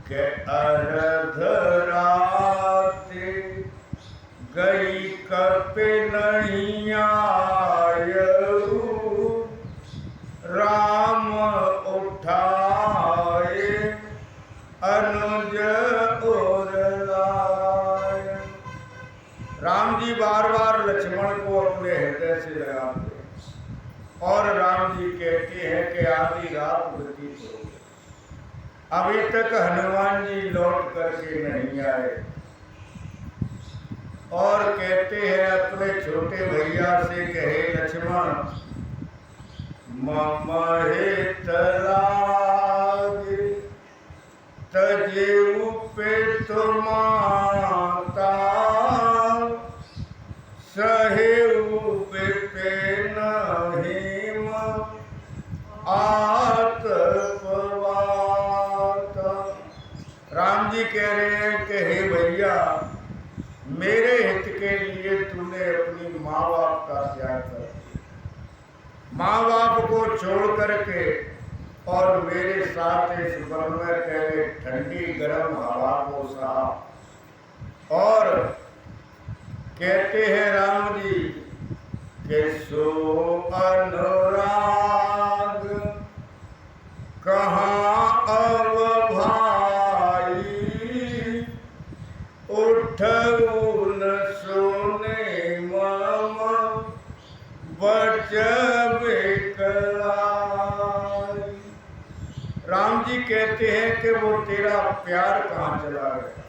के अर्ध राति गई कपि नहीं आयऊ, राम उठाए अनुज और लाए। राम जी बार बार लक्ष्मण को अपने हृदय से लगाते और राम जी कहते हैं कि आधी रात व्यतीत हो गई, अभी तक हनुमान जी लौट करके नहीं आए। और कहते हैं अपने छोटे भैया से कहे लक्ष्मण मम हित लागे तजेऊ पे माता, सहेऊ विपिन हिम आतपवात। राम जी कह रहे हैं कि हे भैया, मेरे हित के लिए तूने अपनी माँ बाप का त्याग कर दिया, माँ बाप को छोड़ करके और मेरे साथ इस वन में पहले ठंडी गर्म हवा को सहा। और कहते हैं राम जी कि सो अनुराग कहाँ अब भाई, उठऊ न सोने मम बचब कलाई। राम जी कहते हैं कि वो तेरा प्यार कहाँ चला गया,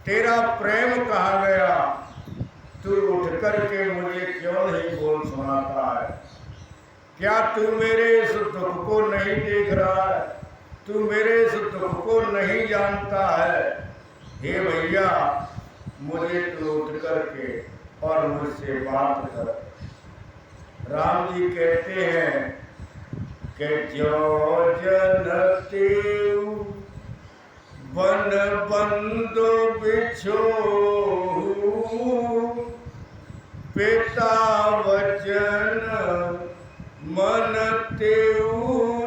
तेरा प्रेम कहाँ गया, तू उठ करके मुझे क्यों नहीं बोल सुनाता है? क्या तू मेरे इस दुख को नहीं देख रहा है? तू मेरे इस दुख को नहीं जानता है? हे भैया, मुझे तू उठ करके और मुझसे बात कर। राम जी कहते हैं कि जो जनतेऊ वन बंदो बिछोहू, पिता वचन मन तेऊ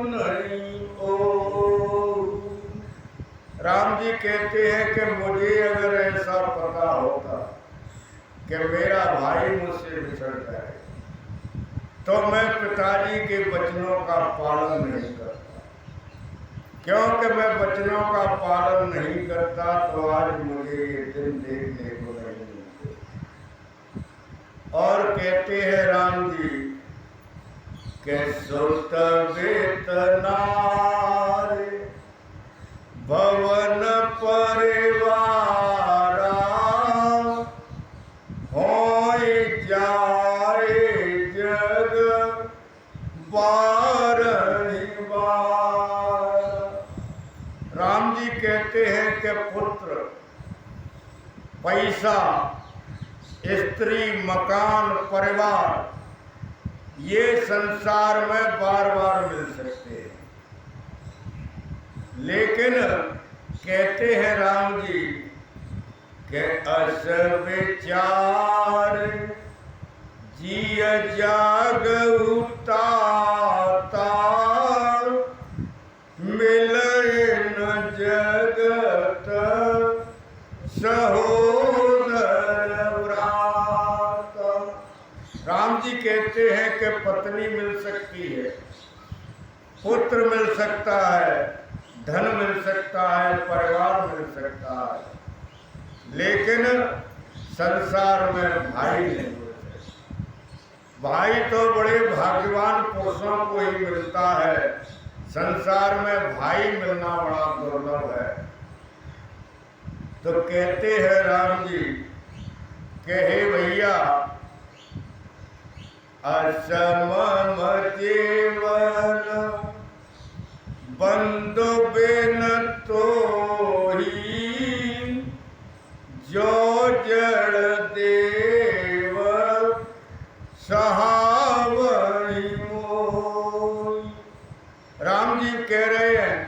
नहीं ओ। राम जी कहते हैं कि मुझे अगर ऐसा पता होता कि मेरा भाई मुझसे बिछड़ जाए तो मैं पिताजी के वचनों का पालन नहीं करता, क्योंकि मैं वचनों का पालन नहीं करता तो आज मुझे ये दिन देखने को नहीं मिलते। और कहते हैं राम जी के सुत वेतनारे भवन परिवारा, होय जाए जग बारही बार। राम जी कहते हैं कि पुत्र, पैसा, स्त्री, मकान, परिवार ये संसार में बार बार मिल सकते हैं, लेकिन कहते हैं राम जी कि अस विचार जिय जागहु ताता, मिलय न जगत सहोदर व्रात। राम जी कहते हैं कि पत्नी मिल सकती है, पुत्र मिल सकता है, धन मिल सकता है, परिवार मिल सकता है, लेकिन संसार में भाई नहीं मिल सकता। भाई तो बड़े भाग्यवान पुरुषों को ही मिलता है, संसार में भाई मिलना बड़ा दुर्लभ है। तो कहते हैं राम जी कि हे भैया, असमम जीवन बंधु बिन तोही, जो जड़ देव सहावहि मोहि। राम जी कह रहे हैं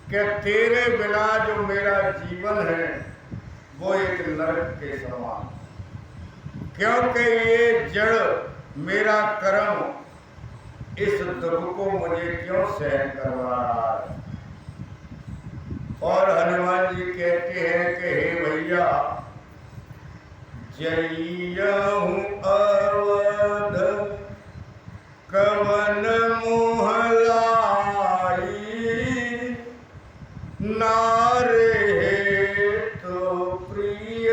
कि तेरे बिना जो मेरा जीवन है वो एक नरक के समान, क्योंकि ये जड़ मेरा कर्म इस दुख को मुझे क्यों सहन करवा रहा है। और हनुमान जी कहते हैं कि हे भैया, जइयहु अवध कवन मोहलाई, नारे तो प्रिय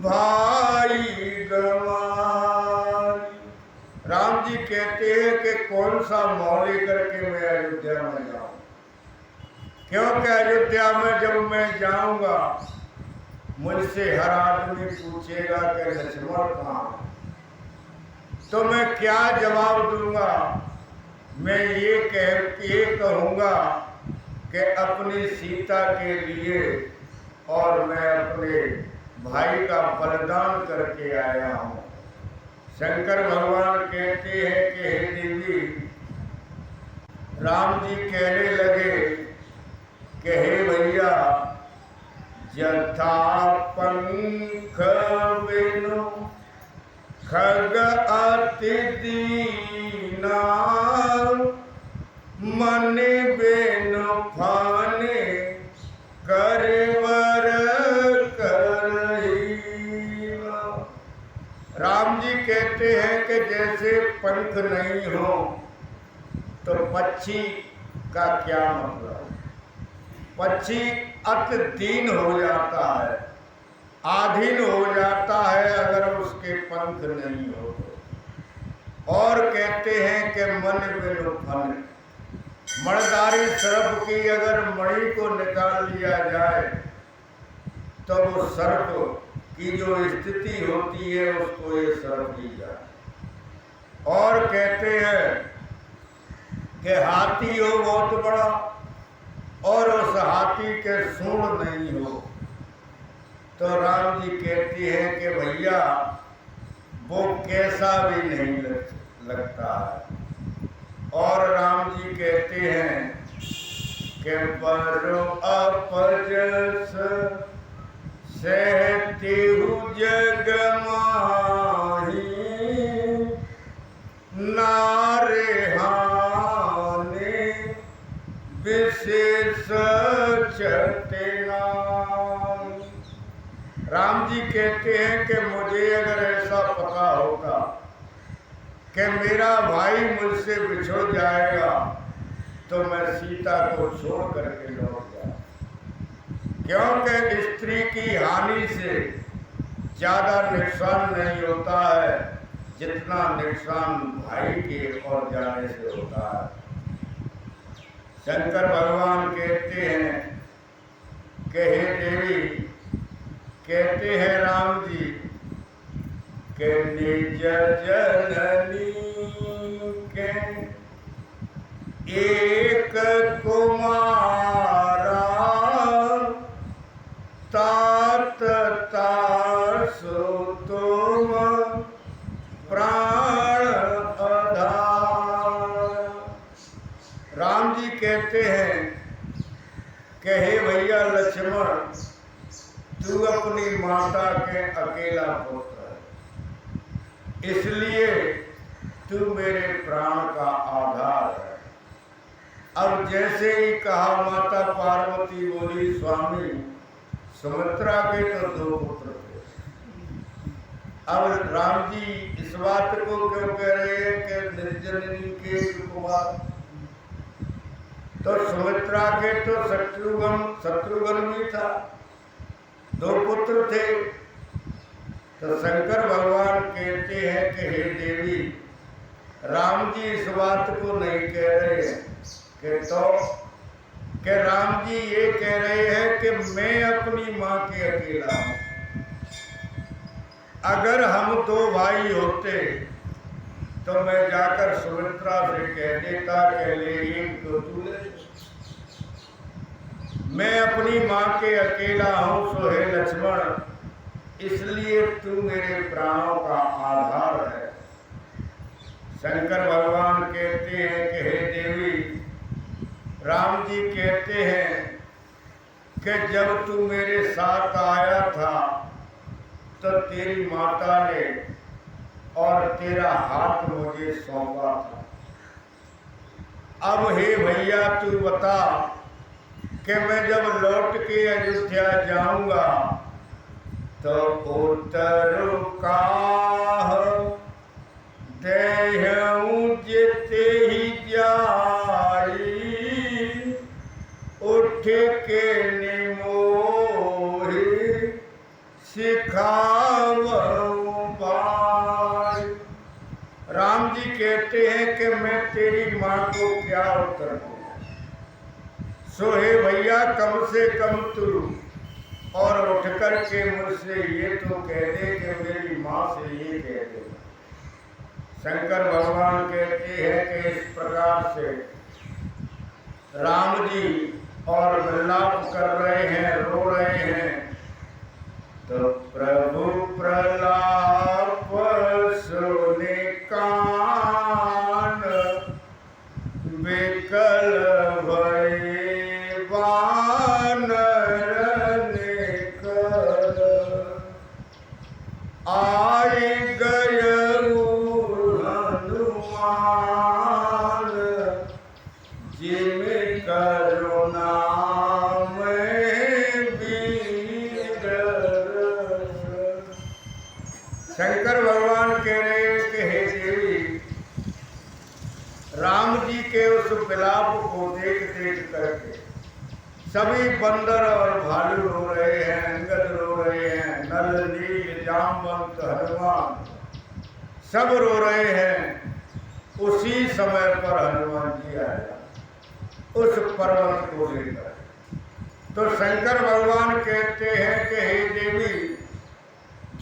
भाई गवाई। राम जी कहते हैं कि कौन सा मोह लेकर के मैं अयोध्या में जाऊं, क्योंकि अयोध्या में जब मैं जाऊंगा मुझसे हर आदमी पूछेगा कि लक्ष्मण कहाँ, तो मैं क्या जवाब दूंगा? मैं ये कहूँगा कि अपनी सीता के लिए और मैं अपने भाई का बलिदान करके आया हूँ। शंकर भगवान कहते हैं कि हे देवी, राम जी कहने लगे कि हे भैया, यथा पंख बिनु खग अति दीना, मन बिनु फाने करवर करहिना। राम जी कहते हैं कि जैसे पंख नहीं हो तो पक्षी का क्या मतलब? पक्षी अति दीन हो जाता है, आधीन हो जाता है अगर उसके पंख नहीं हो तो। और कहते हैं कि मन बिनु फन, मणिदारी सर्प की अगर मणि को निकाल लिया जाए तो वो सर्प की जो स्थिति होती है उसको ये सर्प ही जाए। और कहते हैं कि हाथी हो बहुत बड़ा और उस हाथी के सूंड नहीं हो, तो राम जी कहती है कि भैया वो कैसा भी नहीं लगता है। और राम जी कहते हैं कि बरो अपजस सहतिहु जग माही, नारे हाने विशेष चेतना। राम जी कहते हैं कि मुझे अगर ऐसा पता होता कि मेरा भाई मुझसे बिछड़ जाएगा तो मैं सीता को छोड़ करके लौट जाऊं, क्योंकि स्त्री की हानि से ज्यादा नुकसान नहीं होता है जितना नुकसान भाई के और जाने से होता है। शंकर भगवान कहते हैं कि हे देवी, कहते हैं राम जी के निज जननी के एक कुमारा, तात तासु तुम प्राण आधार। राम जी कहते हैं कि हे भैया लक्ष्मण, तू अपनी माता के अकेला पुत्र है, इसलिए तू मेरे प्राण का आधार है। अब जैसे ही कहा माता पार्वती बोली, स्वामी सुमित्रा के तो 2 पुत्र थे, अब राम जी इस बात को क्यों कह रहे हैं कि निर्जननी के कुमार? तो सुमित्रा के तो शत्रुघ्न भी था, 2 पुत्र थे। तो शंकर भगवान कहते हैं कि हे देवी, राम जी इस बात को नहीं कह रहे हैं कि राम जी ये कह रहे हैं कि मैं अपनी माँ के अकेला हूँ। अगर हम 2 भाई होते तो मैं जाकर सुमित्रा से कह देता कि ले एक तो तू ले। मैं अपनी माँ के अकेला हूँ, सो हे लक्ष्मण, इसलिए तू मेरे प्राणों का आधार है। शंकर भगवान कहते हैं कि हे देवी, राम जी कहते हैं कि जब तू मेरे साथ आया था तो तेरी माता ने और तेरा हाथ मुझे सौंपा था। अब हे भैया तू बता कि मैं जब लौट के अयोध्या जाऊंगा तो उतरु काह देहूं जेते ही जाई, उठ के निमोहि सिखावऊं बाई। राम जी कहते हैं कि मैं तेरी माँ को क्या उत्तर दूं। सोहे भैया कम से कम तू और उठ कर के मुझसे ये तो कह दे कि मेरी माँ से ये कह दे। शंकर भगवान कहते हैं कि इस प्रकार से राम जी और विलाप कर रहे हैं, रो रहे हैं, तो प्रभु प्रलाप सुने कान विकल भये वानर निकल, आई गयऊ हनुमान जिम करुणा में वीर। शंकर भगवान कह रहे कि हे देवी, राम जी के उस विलाप को देख देख करके सभी बंदर और भालू रो रहे हैं, अंगद रो रहे हैं, नल नील जामवंत हनुमान सब रो रहे हैं। उसी समय पर हनुमान जी आया उस पर्वत को लेकर। तो शंकर भगवान कहते हैं कि हे देवी,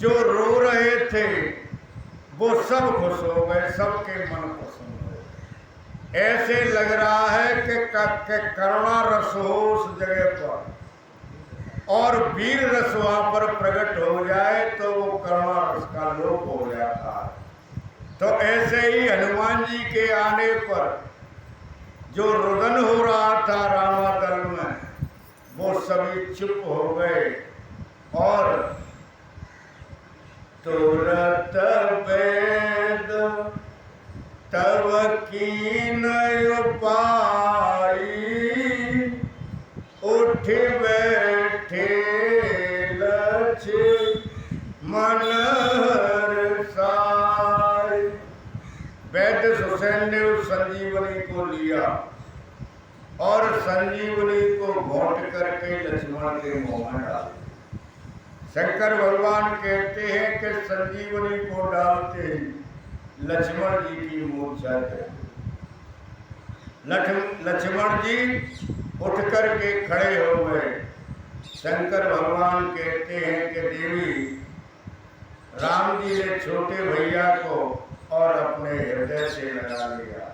जो रो रहे थे वो सब खुश हो गए, सबके मन प्रसन्न हो गए। ऐसे लग रहा है कि करुणा रस हो उस जगह पर और वीर रस वहां पर प्रकट हो जाए तो वो करुणा रस का लोप हो जाता है। तो ऐसे ही हनुमान जी के आने पर जो रुदन हो रहा था रामादल में, वो सभी चुप हो गए और तुरत वेद तब कीन उपाई, उठ बैठे लक्ष्मण हर्षाई। वैद्य सुसैन ने उस संजीवनी को लिया और संजीवनी को घोंट करके लक्ष्मण के मुंह में डाला। शंकर भगवान कहते हैं कि संजीवनी को डालते ही लक्ष्मण जी की मूर्छा गई। लक्ष्मण जी उठ करके खड़े हो गए। शंकर भगवान कहते हैं कि देवी, राम जी ने छोटे भैया को और अपने हृदय से लगा लिया